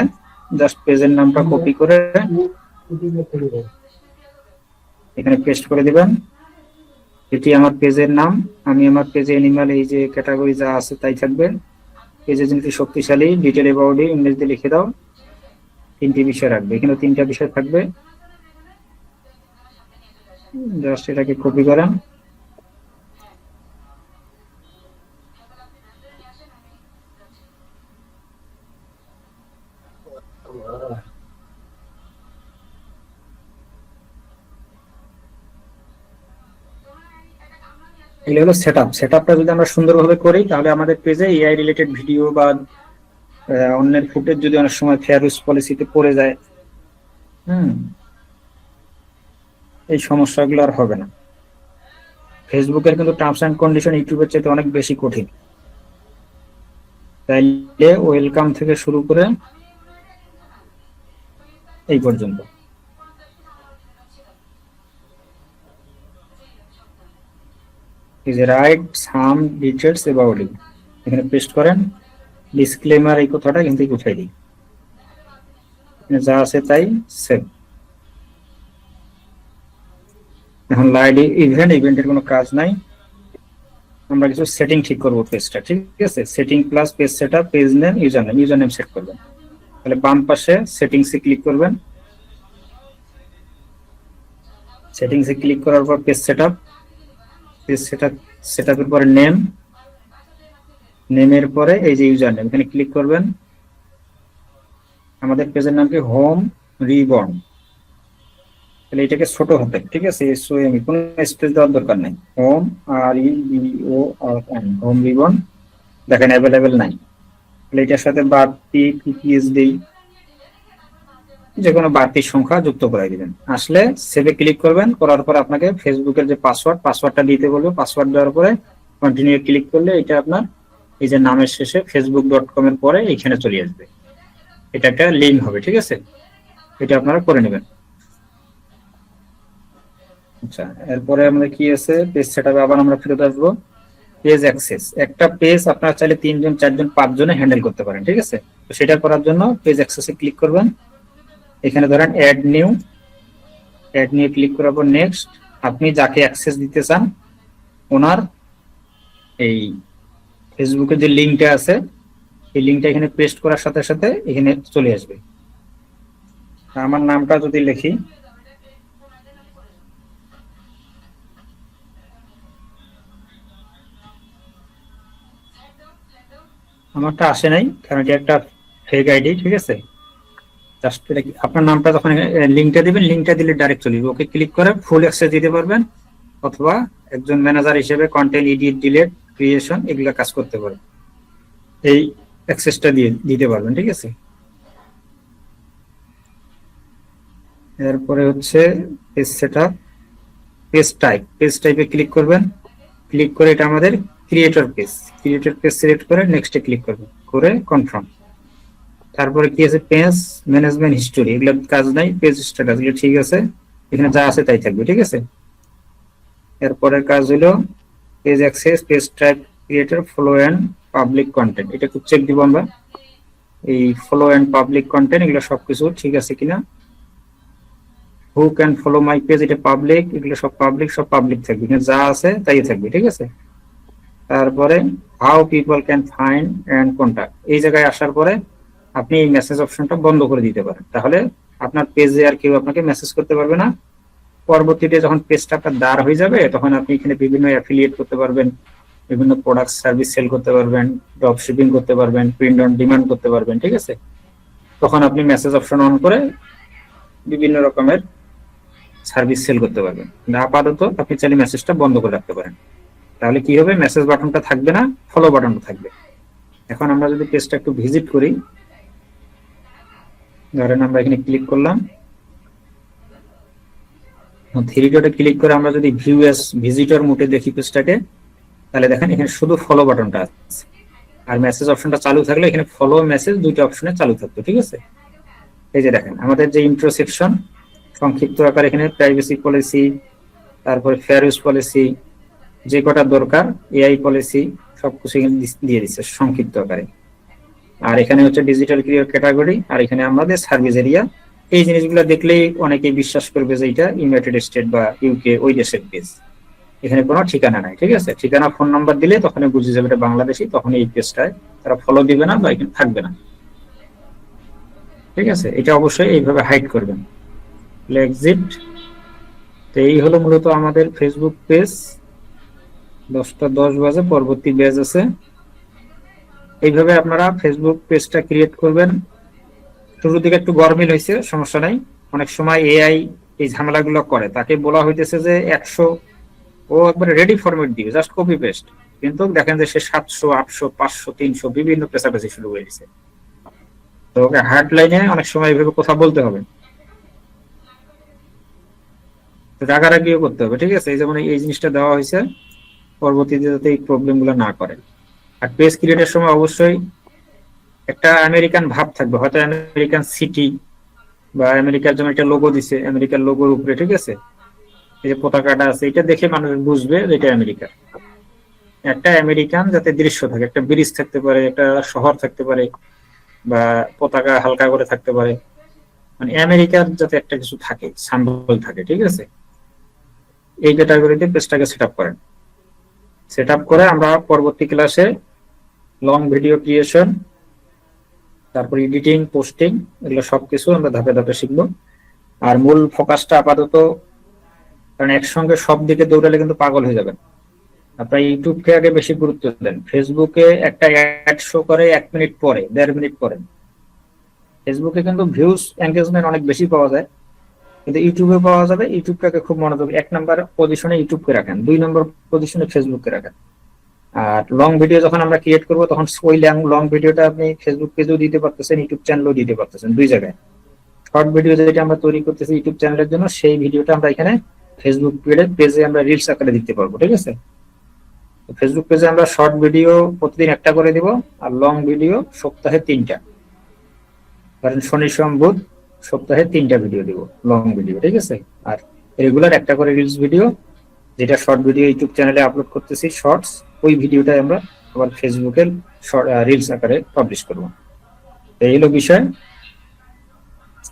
জাস্ট পেজের নামটা কপি করে এখানে পেস্ট করে দিবেন। এটি আমার পেজের নাম, আমি আমার পেজে অ্যানিমাল এই যে ক্যাটাগরি যা আছে তাই থাকবে। পেজে যেটি শক্তিশালী, ডিটেইল অ্যাবাউট ইউ ইংরেজিতে লিখে দাও, 3টি বিষয় রাখবে, এখানে 3টা বিষয় থাকবে। জাস্ট এটাকে কপি করেন, এগুলো হলো সেটআপটা যদি আমরা সুন্দরভাবে করি তাহলে আমাদের পেজে এআই রিলেটেড ভিডিও বা অন্যের ফুটেজ যদি অনেক সময় ফেয়ার ইউজ পলিসিতে পড়ে যায়, এই সমস্যাগুলো আর হবে না। ফেসবুকের কিন্তু টার্মস এন্ড কন্ডিশন ইউটিউবের চাইতে অনেক বেশি কঠিন। তাইলে ওয়েলকাম থেকে শুরু করে এই পর্যন্ত is write some details about it, এখানে পেস্ট করেন, ডিসক্লেমার এই কথাটা এখান থেকে উঠাই দিই, যা আছে তাই সেভ। এখন লাইভ ইভেন্টের কোনো কাজ নাই, আমরা কিছু সেটিং ঠিক করব পেজটা, ঠিক আছে? Setting plus page setup, page name, user name set করবেন। তাহলে বাম পাশে সেটিংসে ক্লিক করবেন। সেটিংসে ক্লিক করার পর পেজ সেটআপ, সেটআপের পরে নেমের পরে এই যে ইউজার নেম, এখানে ক্লিক করবেন। আমাদের পেজের নাম কি হোম রিবন, তাহলে এটাকে ছোট হতে, ঠিক আছে? এসওএম, কোনো স্পেস দেওয়ার দরকার নেই। হোম REBON, হোম রিবন, দেখেন অ্যাভেলেবেল নাই। তাহলে এটার সাথে বাড়তি পিপিএস দেই, যে কোনো বাড়তি সংখ্যা যুক্ত করে দিবেন। আসলে সেভে ক্লিক করবেন, করার পর আপনাকে ফেসবুকের যে পাসওয়ার্ডটা দিতে বলবে। পাসওয়ার্ড দেওয়ার পরে কন্টিনিউ ক্লিক করলে এটা আপনার এই যে নামের শেষে facebook.com এর পরে এখানে চলে আসবে। এটা একটা লিঙ্ক হবে, ঠিক আছে? এটা আপনারা করে নেবেন। আচ্ছা, এরপরে আমাদের কি আছে, পেজ সেটআপে আবার আমরা ফেরত আসবো। পেজ অ্যাক্সেস, একটা পেজ আপনারা চাইলে 3 জন 4 জন 5 জনে হ্যান্ডেল করতে পারেন, ঠিক আছে? তো সেটা করার জন্য পেজ অ্যাক্সেসে ক্লিক করবেন। এখানে ধরেন অ্যাড নিউ ক্লিক করার পর নেক্সট, আপনি যাকে অ্যাক্সেস দিতে চান ওনার এই ফেসবুকের যে লিঙ্কটা আছে এই লিঙ্কটা এখানে পেস্ট করার সাথে সাথে এখানে চলে আসবে। আমার নামটা যদি লিখি, আমারটা আসে নাই কারণ এটা একটা ফেক আইডি, ঠিক আছে? জাস্ট আপনার নামটা যখন লিঙ্কটা দিবেন, লিঙ্কটা দিলে ডাইরেক্ট চলে যাবে। ওকে ক্লিক করে ফুল অ্যাক্সেস দিতে পারবেন, অথবা একজন ম্যানেজার হিসেবে কন্টেন্ট এডিট, ডিলিট, ক্রিয়েশন এগুলা কাজ করতে পারবেন, এই অ্যাক্সেসটা দিতে পারবেন, ঠিক আছে? এরপরে হচ্ছে পেজ সেটআপ, পেজ টাইপে ক্লিক করবেন। ক্লিক করে এটা আমাদের ক্রিয়েটর পেজ সিলেক্ট করে নেক্সটে ক্লিক করবেন, করে কনফার্ম। তারপরে কি আছে, পেজ ম্যানেজমেন্ট হিস্টোরি, এগুলো কাজ নাই। পেজ স্ট্যাটাস এগুলো ঠিক আছে, এখানে যা আছে তাই থাকবে, ঠিক আছে? এরপরের কাজ হলো page access, page type, creator, follow and public content, এটা একটু চেক দিব আমরা। এই ফলো এন্ড পাবলিক কন্টেন্ট এগুলো সবকিছু ঠিক আছে কিনা। Who can follow my page, এটা পাবলিক, এগুলো সব পাবলিক থাকবে, এখানে যা আছে তাই থাকবে, ঠিক আছে? তারপরে how people can find and contact, এই জায়গায় আসার পরে আপনি এই মেসেজ অপশনটা বন্ধ করে দিতে পারেন, তাহলে আপনার পেজে আর কেউ আপনাকে মেসেজ করতে পারবে না। পরবর্তীতে যখন পেজটা আপনার দাঁড় হয়ে যাবে তখন আপনি এখানে বিভিন্ন অ্যাফিলিয়েট করতে পারবেন, বিভিন্ন প্রোডাক্ট সার্ভিস সেল করতে পারবেন, ড্রপ শিপিং করতে পারবেন, প্রিন্ট অন ডিমান্ড করতে পারবেন, ঠিক আছে? তখন আপনি মেসেজ অপশন অন করে বিভিন্ন রকমের সার্ভিস সেল করতে পারবেন। আপাতত আপনি চাইলে মেসেজটা বন্ধ করে রাখতে পারেন, তাহলে কি হবে, মেসেজ বাটনটা থাকবে না, ফলো বাটনটা থাকবে। এখন আমরা যদি পেজটা একটু ভিজিট করি, ধরেন আমরা এখানে ক্লিক করলাম, 3 ডটে ক্লিক করে আমরা যদি ভিউ এস ভিজিটর মোডে দেখি পেজটাকে, তাহলে দেখেন এখানে শুধু ফলো বাটনটা আছে, আর মেসেজ অপশনটা চালু থাকলে এখানে ফলো মেসেজ দুইটা অপশনে চালু থাকতো, ঠিক আছে? এই যে দেখেন আমাদের যে ইন্ট্রো সেকশন, সংক্ষিপ্ত আকার এখানে প্রাইভেসি পলিসি, তারপরে ফেয়ার ইউজ পলিসি, যে কটা দরকার এআই পলিসি সবকিছু এখানে দিয়ে দিচ্ছে সংক্ষিপ্ত আকারে। আর এখানে হচ্ছে ডিজিটাল ক্যাটাগরি, আর এখানে আমাদের সার্ভিস এরিয়া। এই জিনিসগুলো দেখলেই অনেকেই বিশ্বাস করবে যে এটা ইউনাইটেড স্টেট বা ইউকে ওই দেশের পেজ, এখানে কোনো ঠিকানা নাই, ঠিক আছে? ঠিকানা, ফোন নাম্বার দিলে তখন বুঝে যাবে এটা বাংলাদেশি, তখন এই পেজটায় তারা ফলো দিবে না বা এখানে থাকবে না, ঠিক আছে? এটা অবশ্যই এইভাবে হাইড করবেন। এক্সিট। তো এই হলো মূলত আমাদের ফেসবুক পেজ। 10:10 বাজে, পরবর্তী পেজ আছে। এইভাবে আপনারা ফেসবুক পেজটা ক্রিয়েট করবেন। শুরুর দিকে একটু গরমিল হয়েছে, সমস্যা নাই। অনেক সময় এআই এই ঝামেলাগুলো করে, তাকে বলা হইতেছে যে 100, ও একবারে রেডি ফরম্যাট দিবে, জাস্ট কপি পেস্ট, কিন্তু দেখেন যে সে 700, 800, 500, 300 বিভিন্ন পেশাপেশি শুরু হয়ে গেছে। তো ওকে হার্ড লাইনে অনেক সময় এইভাবে কথা বলতে হবে, রাগারাগিও করতে হবে, ঠিক আছে? এই যেমন এই জিনিসটা দেওয়া হয়েছে, পরবর্তীতে যাতে এই প্রবলেম গুলো না করে। আর পেজ ক্রিয়েটের সময় অবশ্যই একটা আমেরিকান ভাব থাকবে, হয়তো আমেরিকান সিটি বা আমেরিকার জন্য একটা লোগো দিছে, আমেরিকার লোগোর উপরে, ঠিক আছে? এই যে পতাকাটা আছে, এটা দেখে মানুষ বুঝবে যে এটা আমেরিকা। একটা আমেরিকান যাতে দৃশ্য থাকে, একটা ব্রিজ থাকতে পারে, একটা শহর থাকতে পারে, বা পতাকা হালকা করে থাকতে পারে, মানে আমেরিকার যাতে একটা কিছু থাকে, সাম্বল থাকে, ঠিক আছে? এই ক্যাটাগরিতে পেজটাকে সেট আপ করেন। সেটআপ করে আমরা পরবর্তী ক্লাসে লং ভিডিও ক্রিয়েশন, তারপর এডিটিং, পোস্টিং, এগুলো সবকিছু আমরা ধাপে ধাপে শিখবো। আর মূল ফোকাসটা আপাতত, কারণ একসঙ্গে সব দিকে দৌড়ালে কিন্তু পাগল হয়ে যাবেন। আপনার ইউটিউবকে আগে বেশি গুরুত্ব দেন। ফেসবুকে একটা অ্যাড শো করে 1 মিনিট পরে, 1.5 মিনিট পরে। ফেসবুকে কিন্তু ভিউজ এনগেজমেন্ট অনেক বেশি পাওয়া যায়, কিন্তু ইউটিউবে পাওয়া যাবে। ইউটিউবটাকে খুব মনোযোগ, 1 নম্বর পজিশনে ইউটিউবকে রাখেন, 2 নম্বর পজিশনে ফেসবুককে রাখেন। আর লং ভিডিও যখন আমরা ক্রিয়েট করবো, তখন ওই লং ভিডিওটা আপনি ফেসবুক পেজেও দিতে পারতেছেন, ইউটিউব চ্যানেলেও দিতে পারতেছেন, 2 জায়গায়। শর্ট ভিডিও যেটা আমরা তৈরি করতেছি ইউটিউব চ্যানেলের জন্য, সেই ভিডিওটা আমরা এখানে ফেসবুক পেজে আমরা রিলস আকারে দিতে পারবো, ঠিক আছে? ফেসবুক পেজে আমরা শর্ট ভিডিও প্রতিদিন একটা করে দিব, আর লং ভিডিও সপ্তাহে 3টা। কারণ শনি সোম বুধ সপ্তাহে 3টা ভিডিও দিব, লং ভিডিও, ঠিক আছে? আর রেগুলার একটা করে রিলস ভিডিও, যেটা শর্ট ভিডিও ইউটিউব চ্যানেলে আপলোড করতেছি শর্টস, ওই ভিডিওটা আমরা আবার ফেসবুকের রিলস আকারে পাবলিশ করব। এই হলো বিষয়।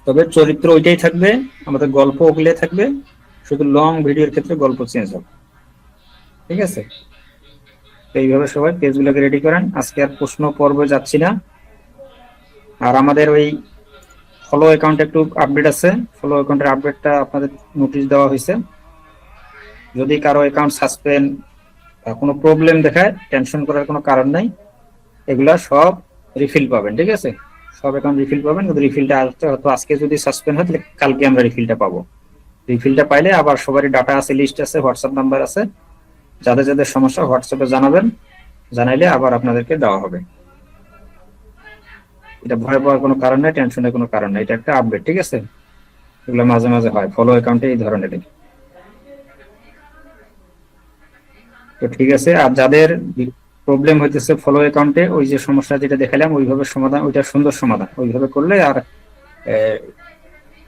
তবে চরিত্র ওইটাই থাকবে, আমাদের গল্প ওগুলো থাকবে, শুধু লং ভিডিওর ক্ষেত্রে গল্প চেঞ্জ হবে, ঠিক আছে? এইভাবে সবাই পেজগুলোকে রেডি করেন। আজকে আর প্রশ্ন পর্বে যাচ্ছি না। আর আমাদের ওই ফলো অ্যাকাউন্টে একটু আপডেট আছে, ফলো অ্যাকাউন্টের আপডেটটা আপনাদের নোটিশ দেওয়া হয়েছে। যদি কারো অ্যাকাউন্ট সাসপেন্ড বা কোনো প্রবলেম দেখায়, টেনশন করার কোনো কারণ নাই, এগুলা সব রিফিল পাবেন, ঠিক আছে? সব অ্যাকাউন্ট রিফিল পাবেন, কিন্তু রিফিলটা হয়তো আজকে যদি সাসপেন্ড হয়, তাহলে কালকে আমরা রিফিলটা পাবো। রিফিলটা পাইলে আবার সবারই ডাটা আছে, লিস্ট আছে, হোয়াটসঅ্যাপ নাম্বার আছে, যাদের যাদের সমস্যা হোয়াটসঅ্যাপে জানাবেন, জানাইলে আবার আপনাদেরকে দেওয়া হবে। এটা ভয় পাওয়ার কোনো কারণ নেই, টেনশনের কোনো কারণ নেই, এটা একটা আপডেট, ঠিক আছে? এগুলো মাঝে মাঝে হয় ফলো অ্যাকাউন্টে এই ধরনের। তো ঠিক আছে। আর যাদের প্রবলেম হইতেছে ফলো অ্যাকাউন্টে, ওই যে সমস্যা যেটা দেখালাম ওইভাবে সমাধান, ওইটা সুন্দর সমাধান, ওইভাবে করলে আর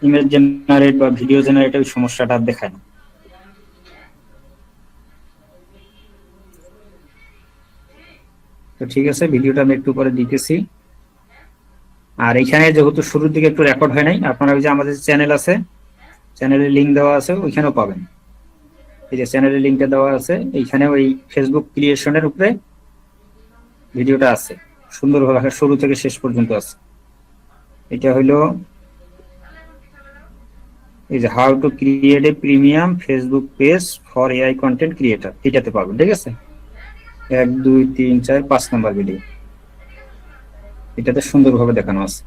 ইমেজ জেনারেট বা ভিডিও জেনারেট ওই সমস্যাটা দেখায় না। তো ঠিক আছে, ভিডিওটা আমি একটু পরে দিতেছি। আর এখানে যেহেতু শুরুর দিকে একটু রেকর্ড হয় নাই, আপনারা ওই যে আমাদের চ্যানেল আছে, চ্যানেলের লিঙ্ক দেওয়া আছে, ওইখানেও পাবেন। এই যে চ্যানেলের লিঙ্কটা দেওয়া আছে, এইখানে ওই ফেসবুক ক্রিয়েশনের উপরে ভিডিওটা আছে, সুন্দরভাবে শুরু থেকে শেষ পর্যন্ত আছে। এটা হইলো এই যে how to create a premium Facebook page for AI content creator, এটাতে পাবেন, ঠিক আছে? 1 2 3 4 5 নাম্বার ভিডিও, এটাতে সুন্দরভাবে দেখানো আছে।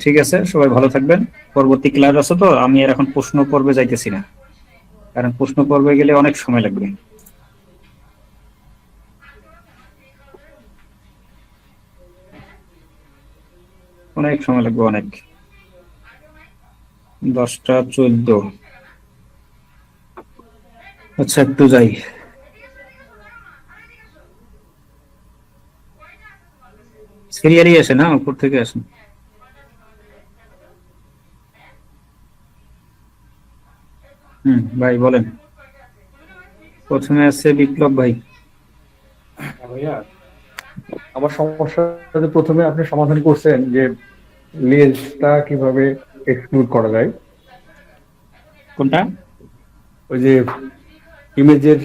ঠিক আছে, সবাই ভালো থাকবেন। পরবর্তী ক্লাস আছে, তো আমি আর এখন প্রশ্ন পর্বে যাইতেছি না, কারণ প্রশ্ন পর্বে গেলে অনেক সময় লাগবে। অনেক সময় লাগবে, অনেক। 10টা 14। আচ্ছা, একটু যাই। সিরিয়ালি আসে না, উপর থেকে আসে। ভাই বলেন। প্রথমে আছে বিপ্লব ভাই। ভাইয়া, আমার সমস্যাটা প্রথমে আপনি সমাধান করছেন যে লেজটা কিভাবে এক্সক্লুড করা যায়। কোনটা? ওই যে ইমেজের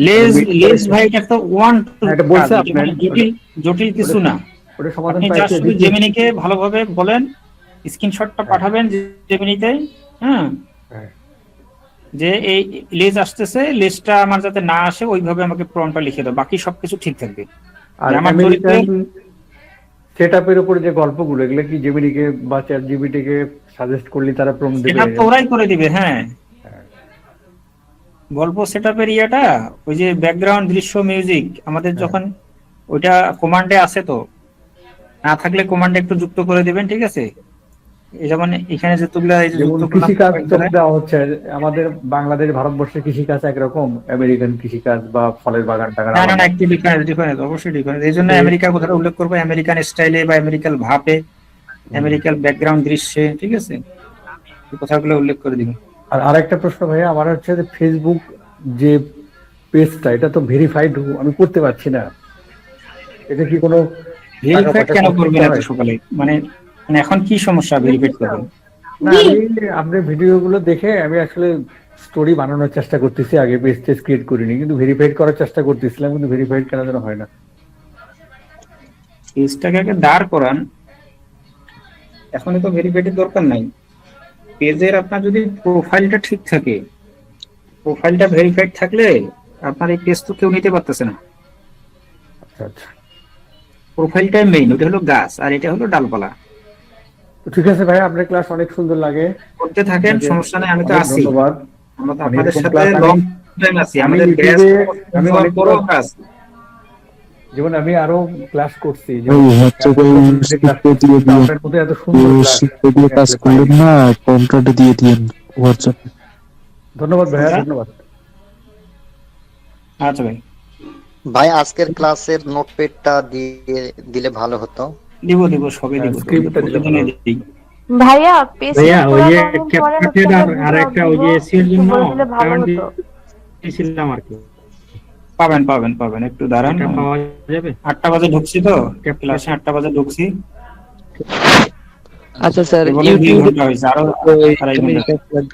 লেজ ভাই, এটা তো ওয়ান এটা বলছে আপনার, জটিল কিছু না। ওটা সমাধান আপনি জাস্ট শুধু জেমিনিকে ভালোভাবে বলেন, স্ক্রিনশটটা পাঠাবেন জেমিনিতে, হ্যাঁ, যে এই লেজ আসতেছে, লেজটা আমার যাতে না আসে ওইভাবে আমাকে প্রম্পটটা লিখে দাও, বাকি সবকিছু ঠিক থাকবে। আর আমেরিকান সেটআপের উপরে যে গল্পগুলো, এগুলো কি জেমিনিকে বা চ্যাট জিপিটিকে সাজেস্ট করলে তারা প্রম্পট দেবে? এটা তো ওরাই করে দিবে, হ্যাঁ। গল্প সেটআপের ইয়েটা, ওই যে ব্যাকগ্রাউন্ড দৃশ্য মিউজিক আমাদের যখন ওইটা কমান্ডে আছে, তো না থাকলে কমান্ডে একটু যুক্ত করে দিবেন, ঠিক আছে? এই যেমন এখানে যতগুলা এই যে যুক্ত কৃষিকাজ দেওয়া হচ্ছে, আমাদের বাংলাদেশ ভারতবর্ষের কৃষিকাজ একরকম, আমেরিকান কৃষিকাজ বা ফলের বাগান টাগান না, একটু ডিফারেন্স, অবশ্যই ডিফারেন্স। এই জন্য আমেরিকা কথাটা উল্লেখ করবো, আমেরিকান স্টাইলে বা আমেরিকান ভাবে, আমেরিকান ব্যাকগ্রাউন্ড দৃশ্যে, ঠিক আছে? এই কথাগুলো উল্লেখ করে দিবেন। আর আরেকটা প্রশ্ন ভাইয়া আমার হচ্ছে যে ফেসবুক যে পেজটা, এটা তো ভেরিফাইড আমি করতে পারছি না, এটা কি কোনো ভেরিফাইড কেন করবেন এত সকালে? মানে এখন কি সমস্যা ভেরিফাইড করবেন? না, আপনার ভিডিওগুলো দেখে আমি আসলে স্টোরি বানানোর চেষ্টা করতেছি, আগে পেজ টেজ ক্রিয়েট করিনি, কিন্তু ভেরিফাইড করার চেষ্টা করতেছিলাম, কিন্তু ভেরিফাইড কেন যেন হয় না। পেজটাকে আগে দাঁড় করান, এখনই তো ভেরিফাইডের দরকার নাই। পেজের আপনার যদি প্রোফাইলটা ঠিক থাকে, প্রোফাইলটা ভেরিফাইড থাকলে আপনার এই পেজ তো কেউ নিতে পারতেছে না। আচ্ছা আচ্ছা, প্রোফাইলটাই মেইন, ওটা হলো গাছ আর এটা হলো ডালপালা। তো ঠিক আছে ভাই, আপনার ক্লাস অনেক সুন্দর লাগে, করতে থাকেন, সমস্যা নেই, আমি তো আছি। ধন্যবাদ। আমরা তো মানে আপনাদের এরকম সাথে class লং টাইম আছি, আমি আমাদের ব্যাচ ইউটিউবে আমি অনেক বড় কাজ। যেমন আমি আরো ক্লাস করছি, ওই হচ্ছে আপনার মধ্যে এত সুন্দর কাজ করলেন না, কন্ট্রাক্ট দিয়ে দিয়েন হোয়াটসঅ্যাপে। ধন্যবাদ ভাইয়া, ধন্যবাদ। আচ্ছা ভাই, ভাই আজকের ক্লাসের নোটপ্যাডটা দিয়ে দিলে ভালো হতো। দিব দিব, সবই দিব, স্ক্রিপ্টটা দিলে ভালো হতো। দিই। ভাইয়া পেজ ভাইয়া ওই যে ক্যাপ্টেন আর একটা ওই যে এসির জন্য পেমেন্ট দিয়েছিলাম আর কি। পাবেন পাবেন পাবেন, একটু দাঁড়ান। এটা পাওয়া যাবে? 8টা বাজে ঢুকছি তো ক্লাসে, 8টা বাজে ঢুকছি। আচ্ছা স্যার, বলে 2 ঘন্টা হয়েছে, আরো 2.5 ঘন্টা।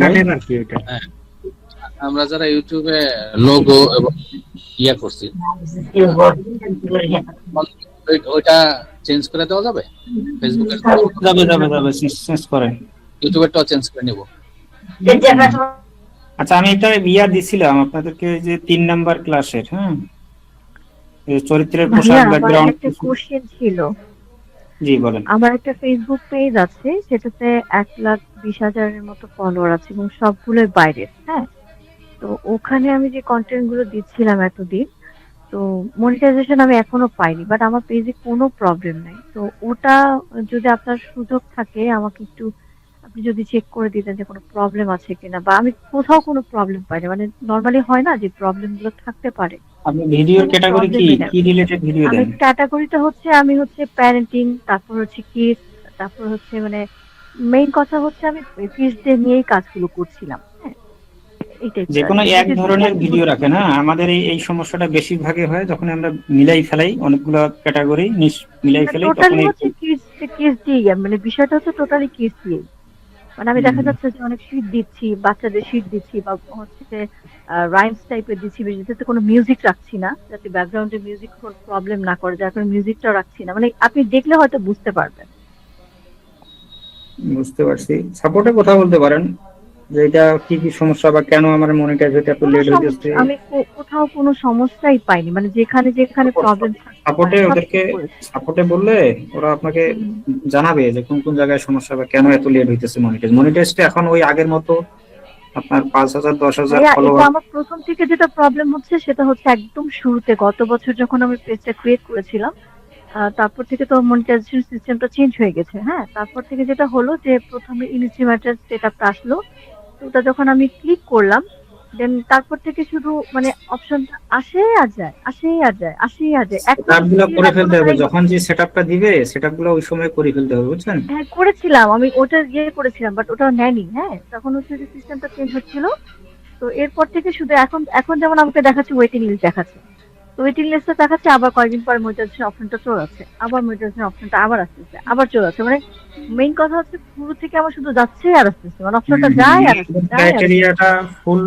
কাটেন আর কি ওটা। আমরা যারা ইউটিউবে লোগো এবং ইয়া করছি, ওইটা চেঞ্জ করে দেওয়া যাবে? ফেসবুকের যাবে যাবে যাবে, চেঞ্জ করেন। ইউটিউবেরটাও চেঞ্জ করে নিব। আচ্ছা, আমি এটা ইয়া দিছিলাম আপনাদেরকে যে 3 নাম্বার ক্লাসের, হ্যাঁ, এই চরিত্রের পোশাক, ব্যাকগ্রাউন্ড। একটা কোশ্চেন ছিল। জি বলেন। আমার একটা ফেসবুক পেজ আছে, সেটাতে 1,20,000-এর মতো ফলোয়ার আছে এবং সবগুলোই বাইরের। হ্যাঁ, তো ওখানে আমি যে কন্টেন্ট গুলো দিচ্ছিলাম এতদিন, তো মনিটাইজেশন আমি এখনো পাইনি, বাট আমার পেজে কোনো প্রবলেম নাই। তো ওটা যদি আপনার সুযোগ থাকে আমাকে একটু আপনি যদি চেক করে দিতেন যে কোনো প্রবলেম আছে কিনা, বা আমি কোথাও কোনো প্রবলেম পাইনি। মানে নরমালি হয় না যে প্রবলেম গুলো থাকতে পারে। আপনি ভিডিওর ক্যাটাগরি কি কি রিলেটেড ভিডিও আমি দেন? ক্যাটাগরিটা হচ্ছে আমি হচ্ছে প্যারেন্টিং, তারপর হচ্ছে কিডস, তারপর হচ্ছে মানে মেইন কথা হচ্ছে আমি কিডসদের নিয়েই কাজগুলো করছিলাম। হ্যাঁ, এইটাই। যে কোনো এক ধরনের ভিডিও রাখেন। হ্যাঁ, আমাদের এই সমস্যাটা বেশিরভাগই হয় যখন আমরা মিলাই ফেলাই অনেকগুলো ক্যাটাগরি, মিলাই ফেলাই, টোটালি তখন হচ্ছে কিডস দিয়ে, মানে বিষয়টা হচ্ছে টোটালি কিডস দিয়ে। মানে আমি দেখা যাচ্ছে যে অনেক শীট দিচ্ছি, বাচ্চাদের শীট দিচ্ছি, বা হচ্ছে রাইমস টাইপের দিচ্ছি, যেটাতে কোনো মিউজিক রাখছি না, যাতে ব্যাকগ্রাউন্ডে মিউজিক কোনো প্রবলেম না করে, যার কারণে মিউজিকটাও রাখছি না। মানে আপনি দেখলে হয়তো বুঝতে পারবেন। বুঝতে পারছি। সাপোর্টে কথা বলতে পারেন যে এটা কি কি সমস্যা বা কেন আমার মনিটাইজ হতে এত লেট হয়ে যাচ্ছে। আমি কোথাও কোনো সমস্যাই পাইনি, মানে যেখানে যেখানে প্রবলেম সাপোর্টে ওদেরকে সাপোর্টে বললে ওরা আপনাকে জানাবে যে কোন কোন জায়গায় সমস্যা বা কেন এত লেট হইতেছে মনিটাইজ। মনিটাইজটা এখন ওই আগের মতো আপনার 5,000 10,000 ফলোয়ার। আমার প্রথম থেকে যেটা প্রবলেম হচ্ছে সেটা হচ্ছে একদম শুরুতে গত বছর যখন আমি পেজটা ক্রিয়েট করেছিলাম, তারপর থেকে তো মনিটাইজেশন সিস্টেমটা চেঞ্জ হয়ে গেছে। হ্যাঁ, তারপর থেকে যেটা হলো যে প্রথমে ইনস্ট্রিমেন্টাল সেটআপটা আসলো, ওটা যখন আমি ক্লিক করলাম, দেন তারপর থেকে শুধু মানে অপশনটা আসে আর যায়, আসে আর যায়, আসে আর যায়। সেটআপগুলো করে ফেলতে হবে, যখন যে সেটআপটা দিবে সেটআপগুলো ওই সময় করে ফেলতে হবে, বুঝছেন? হ্যাঁ, করেছিলাম আমি, ওটা করেছিলাম, বাট ওটা নেয়নি। হ্যাঁ, তখন হচ্ছে যে সিস্টেমটা চেঞ্জ হচ্ছিল। তো এরপর থেকে শুধু এখন যেমন আমাকে দেখাচ্ছে ওয়েটিং লিস্ট দেখাচ্ছে, তো ওয়েটিং লিস্টটা দেখাচ্ছে, আবার কয়েকদিন পরে মনিটাইজেশন অপশনটা চলে আসছে, আবার মনিটাইজেশন অপশনটা আবার আসতেছে, আবার চলে আসছে। মানে মেইন কথা হচ্ছে শুরু থেকে আমার শুধু যাচ্ছে আর আসতেছে, মানে অপশনটা যায় আর ক্রাইটেরিয়াটা ফুল।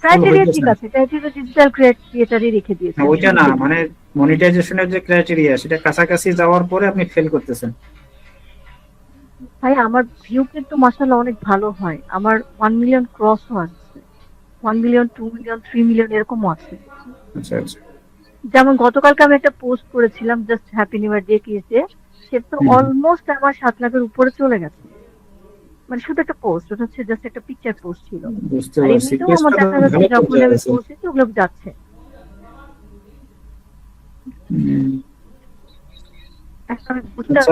ক্রাইটেরিয়া ঠিক আছে, ক্রাইটেরিয়া ডিজিটাল ক্রিয়েটরই রেখে দিয়েছে। ওইটা না, মানে মনিটাইজেশনের যে ক্রাইটেরিয়া সেটা কাছাকাছি যাওয়ার পরে আপনি ফেল করতেছেন। ভাই আমার ভিউ কিন্তু মাশাআল্লাহ অনেক ভালো হয়, আমার 1 মিলিয়ন ক্রস আছে, 1 মিলিয়ন 2 মিলিয়ন 3 মিলিয়ন এরকমও আছে। আচ্ছা আচ্ছা। যেমন গতকালকে আমি একটা পোস্ট করেছিলাম just happy new year day কিসে, সেটা তো অলমোস্ট আমার 7 লাখের উপরে চলে গেছে। মানে শুধু একটা পোস্ট, ওটা হচ্ছে জাস্ট একটা পিকচার পোস্ট ছিল। বুঝতে পারছি, আমার দেখা যাচ্ছে যখন আমি পোস্ট দিচ্ছি ওগুলো যাচ্ছে। আচ্ছা,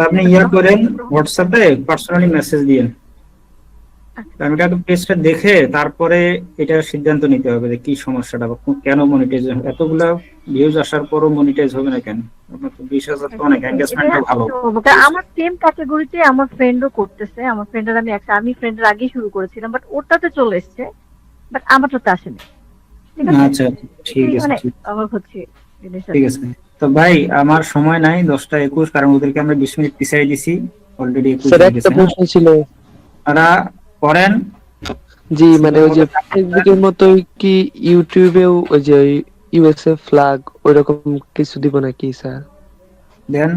আপনি ইয়া করেন, হোয়াটসঅ্যাপে পার্সোনালি মেসেজ দিয়েন। আমি এটা পেজটা দেখে তারপরে এটা সিদ্ধান্ত নিতে হবে যে কি সমস্যাটা বা কেন মনিটাইজ এতগুলা ভিউজ আসার পরও মনিটাইজ হবে না কেন। আপনার তো 20,000 তো অনেক, এনগেজমেন্টটা ভালো। আমার সেম ক্যাটাগরিতে আমার ফ্রেন্ডও করতেছে, আমার ফ্রেন্ডের আমি ফ্রেন্ডের আগেই শুরু করেছিলাম, বাট ওটাতে চলে এসেছে, বাট আমারটাতে আসেনি। আচ্ছা ঠিক আছে, আমার হচ্ছে ঠিক আছে। তো ভাই আমার সময় নাই, 10টা 21, কারণ ওদেরকে আমরা 20 মিনিট পিছাই দিছি। অলরেডি স্যার একটা প্রশ্ন ছিল, আপনারা করেন। জি মানে ওই যে ফেসবুকের মতোই কি ইউটিউবেও ওই যে ইউএসএ ফ্ল্যাগ ওইরকম কিছু দিব নাকি স্যার? দেন